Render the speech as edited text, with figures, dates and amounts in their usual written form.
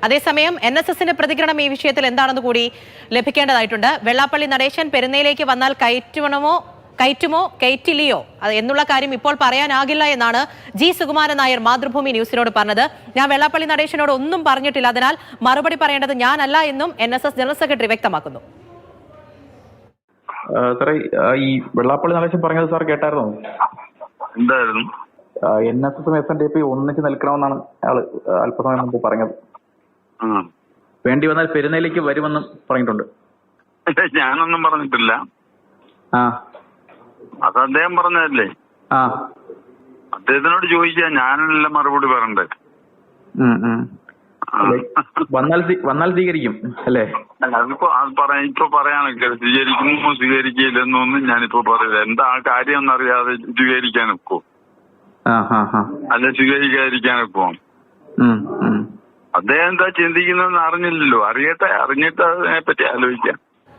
അതേസമയം NSSന്റെ പ്രതികരണം ഈ വിഷയത്തിൽ എന്താണെന്ന് കൂടി ലഭിക്കേണ്ടതായിട്ടുണ്ട്. വെള്ളാപ്പള്ളി നടേശൻ പെരുന്നയിലേക്ക് വന്നാൽ കയറ്റുമോ കയറ്റില്ലയോ എന്നുള്ള കാര്യം ഇപ്പോൾ പറയാനാകില്ല എന്നാണ് ജി സുകുമാരൻ നായർ മാതൃഭൂമി ന്യൂസിനോട് പറഞ്ഞത്. ഞാൻ വെള്ളാപ്പള്ളി നടേശനോട് ഒന്നും പറഞ്ഞിട്ടില്ല, അതിനാൽ മറുപടി പറയേണ്ടത് ഞാനല്ല എന്നും NSS ജനറൽ സെക്രട്ടറി വ്യക്തമാക്കുന്നു. സാറേ, ഈ വെള്ളാപ്പള്ളി നടേശൻ പറഞ്ഞത് സാർ കേട്ടായിരുന്നോ? എന്തായിരുന്നു? NSSും SNDP ഒന്നിച്ച് നിൽക്കണമെന്നാണ് അയാള് അല്പസമയം മുമ്പ് പറഞ്ഞത്. വേണ്ടി വന്നാൽ പെരുന്നയിലേക്ക് വരുമെന്നും പറഞ്ഞിട്ടുണ്ട്. ഞാനൊന്നും പറഞ്ഞിട്ടില്ല. അത് അദ്ദേഹം പറഞ്ഞതല്ലേ. അദ്ദേഹത്തിനോട് ചോദിച്ചാ ഞാനല്ല മറുപടി പറയണ്ടേ. വന്നാൽ സ്വീകരിക്കും അല്ലേ? അതിപ്പോ ഇപ്പൊ പറയാനൊക്കെ സ്വീകരിക്കുമോ സ്വീകരിക്കില്ലെന്നൊന്നും ഞാനിപ്പോ പറയില്ല. എന്താ ആ കാര്യം ഒന്നറിയാതെ സ്വീകരിക്കാനൊക്കോ? അല്ല സ്വീകരിക്കാതിരിക്കാനൊക്കോ? അദ്ദേഹം എന്താ ചിന്തിക്കുന്നതെന്ന് അറിഞ്ഞില്ലല്ലോ. അറിഞ്ഞിട്ട് അതിനെ പറ്റി ആലോചിക്കാം.